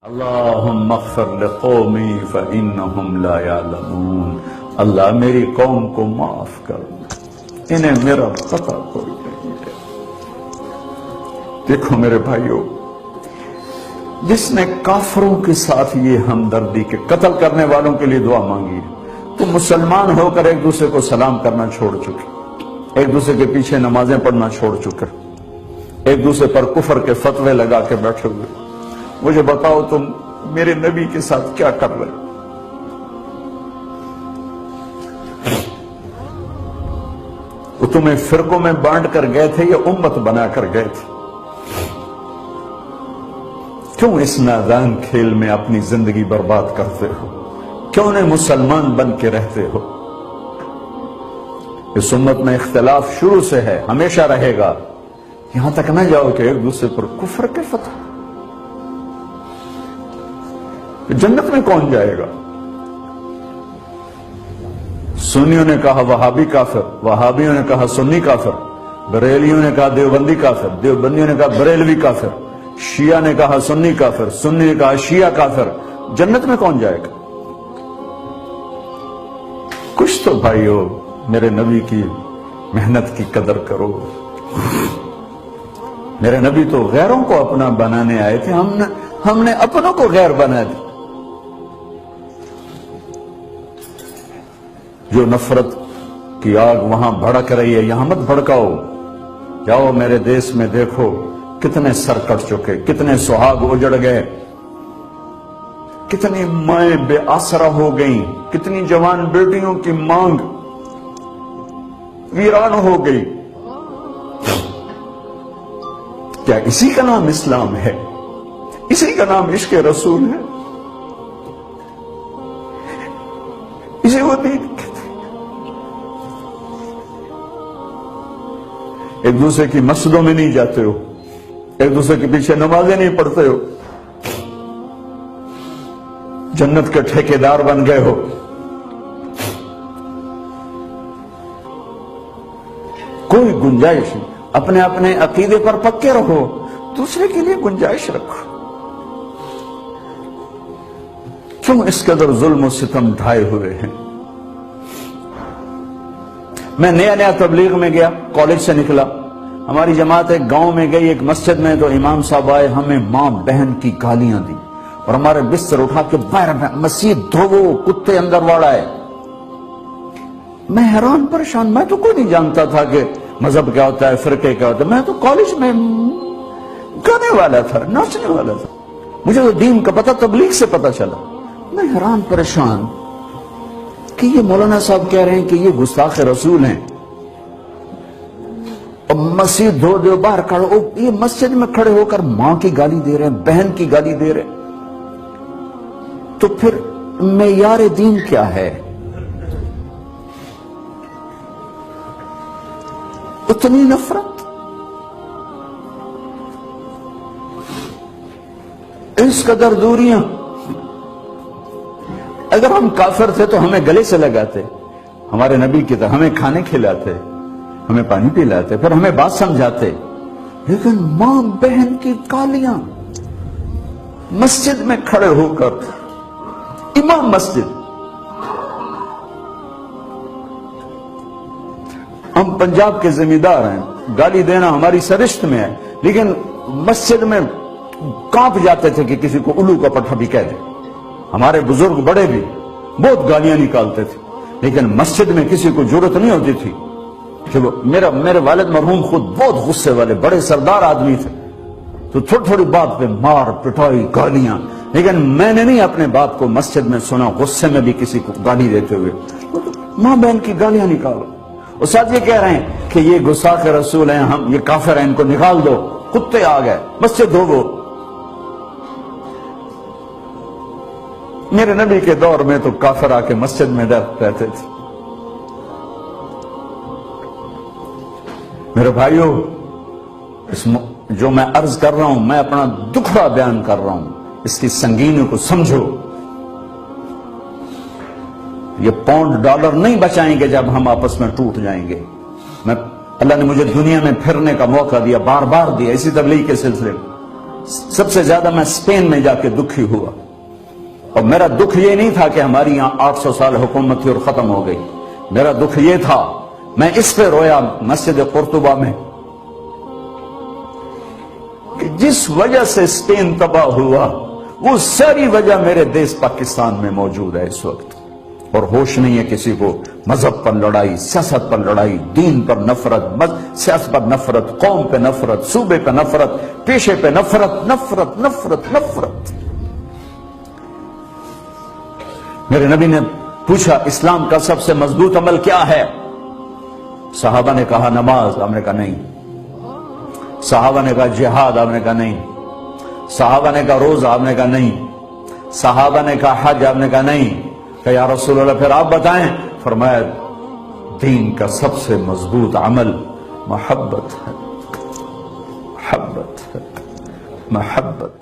اللہم اغفر لقومی فإنہم لا یعلمون۔ اللہ میری قوم کو معاف کر، انہیں میرا پتہ کوئی نہیں ہے۔ دیکھو میرے بھائیو، جس نے کافروں کے ساتھ یہ ہمدردی کے قتل کرنے والوں کے لیے دعا مانگی تو مسلمان ہو کر ایک دوسرے کو سلام کرنا چھوڑ چکے، ایک دوسرے کے پیچھے نمازیں پڑھنا چھوڑ چکے، ایک دوسرے پر کفر کے فتوے لگا کے بیٹھے ہوئے۔ مجھے بتاؤ تم میرے نبی کے ساتھ کیا کر رہے؟ وہ تمہیں فرقوں میں بانٹ کر گئے تھے یا امت بنا کر گئے تھے؟ کیوں اس نادان کھیل میں اپنی زندگی برباد کرتے ہو؟ کیوں نہیں مسلمان بن کے رہتے ہو؟ اس امت میں اختلاف شروع سے ہے، ہمیشہ رہے گا، یہاں تک نہ جاؤ کہ ایک دوسرے پر کفر کے فتوے۔ جنت میں کون جائے گا؟ سنیوں نے کہا وہابی کافر، وہابیوں نے کہا سنی کافر، بریلیوں نے کہا دیوبندی کافر، دیوبندیوں نے کہا بریلوی کافر، شیعہ نے کہا سنی کافر، سنی نے کہا شیعہ کافر۔ جنت میں کون جائے گا؟ کچھ تو بھائیو میرے نبی کی محنت کی قدر کرو۔ میرے نبی تو غیروں کو اپنا بنانے آئے تھے، ہم نے اپنوں کو غیر بنا دی۔ جو نفرت کی آگ وہاں بھڑک رہی ہے، یہاں مت بھڑکاؤ۔ جاؤ میرے دیس میں دیکھو کتنے سر کٹ چکے، کتنے سہاگ اجڑ گئے، کتنی مائیں بے آسرا ہو گئیں، کتنی جوان بیٹیوں کی مانگ ویران ہو گئی۔ کیا اسی کا نام اسلام ہے؟ اسی کا نام عشق رسول ہے؟ اسے وہ دین کہتے ہیں؟ ایک دوسرے کی مسجدوں میں نہیں جاتے ہو، ایک دوسرے کے پیچھے نمازیں نہیں پڑھتے ہو، جنت کے ٹھیکیدار بن گئے ہو۔ کوئی گنجائش نہیں، اپنے اپنے عقیدے پر پکے رہو، دوسرے کے لیے گنجائش رکھو۔ کیوں اس قدر ظلم و ستم ڈھائے ہوئے ہیں؟ میں نیا تبلیغ میں گیا، کالج سے نکلا، ہماری جماعت ایک گاؤں میں گئی، ایک مسجد میں، تو امام صاحب آئے، ہمیں ماں بہن کی گالیاں دی اور ہمارے بستر اٹھا کے باہر مسجد دھوو، کتے اندر واڑائے۔ میں حیران پریشان، میں تو کوئی نہیں جانتا تھا کہ مذہب کیا ہوتا ہے، فرقے کیا ہوتا ہے، میں تو کالج میں گانے والا تھا، ناچنے والا تھا، مجھے تو دین کا پتہ تبلیغ سے پتہ چلا۔ میں حیران پریشان کہ یہ مولانا صاحب کہہ رہے ہیں کہ یہ گستاخ رسول ہیں، اور مسجد دھو دو باہر کھڑے، یہ مسجد میں کھڑے ہو کر ماں کی گالی دے رہے ہیں، بہن کی گالی دے رہے ہیں، تو پھر معیار دین کیا ہے؟ اتنی نفرت، اس قدر دوریاں۔ اگر ہم کافر تھے تو ہمیں گلے سے لگاتے، ہمارے نبی کی طرح ہمیں کھانے کھلاتے، ہمیں پانی پلاتے، پھر ہمیں بات سمجھاتے، لیکن ماں بہن کی گالیاں، مسجد میں کھڑے ہو کر، امام مسجد۔ ہم پنجاب کے زمیندار ہیں، گالی دینا ہماری سرشت میں ہے، لیکن مسجد میں کانپ جاتے تھے کہ کسی کو الو کا پٹھا بھی کہہ دیں۔ ہمارے بزرگ بڑے بھی بہت گالیاں نکالتے تھے، لیکن مسجد میں کسی کو جرت نہیں ہوتی تھی۔ چلو میرے والد مرحوم خود بہت غصے والے بڑے سردار آدمی تھے، تو تھوڑی تھوڑی بات پہ مار پٹائی گالیاں، لیکن میں نے نہیں اپنے باپ کو مسجد میں سنا غصے میں بھی کسی کو گالی دیتے ہوئے۔ ماں بہن کی گالیاں نکالو، اور ساتھ یہ کہہ رہے ہیں کہ یہ گستاخ رسول ہیں، ہم یہ کافر ہیں، ان کو نکال دو، کتے آ گئے، مسجد دھوو۔ میرے نبی کے دور میں تو کافر آ کے مسجد میں رہتے تھے۔ میرے بھائیو، جو میں عرض کر رہا ہوں، میں اپنا دکھڑا بیان کر رہا ہوں، اس کی سنگینی کو سمجھو۔ یہ پاؤنڈ ڈالر نہیں بچائیں گے جب ہم آپس میں ٹوٹ جائیں گے۔ اللہ نے مجھے دنیا میں پھرنے کا موقع دیا، بار بار دیا، اسی تبلیغ کے سلسلے میں۔ سب سے زیادہ میں اسپین میں جا کے دکھی ہوا، اور میرا دکھ یہ نہیں تھا کہ ہماری یہاں 800 سال حکومت تھی اور ختم ہو گئی، میرا دکھ یہ تھا، میں اس پہ رویا مسجد قرطبہ میں کہ جس وجہ سے اسپین تباہ ہوا وہ ساری وجہ میرے دیس پاکستان میں موجود ہے اس وقت، اور ہوش نہیں ہے کسی کو۔ مذہب پر لڑائی، سیاست پر لڑائی، دین پر نفرت، سیاست پر نفرت، قوم پہ نفرت، صوبے پہ نفرت، پیشے پہ نفرت، نفرت نفرت نفرت۔ میرے نبی نے پوچھا اسلام کا سب سے مضبوط عمل کیا ہے؟ صحابہ نے کہا نماز، آپ نے کہا نہیں۔ صحابہ نے کہا جہاد، آپ نے کہا نہیں۔ صحابہ نے کہا روزہ، آپ نے کہا نہیں۔ صحابہ نے کہا حج، آپ نے کہا نہیں۔ کہ یا رسول اللہ پھر آپ بتائیں؟ فرمایا دین کا سب سے مضبوط عمل محبت ہے، محبت ہے، محبت۔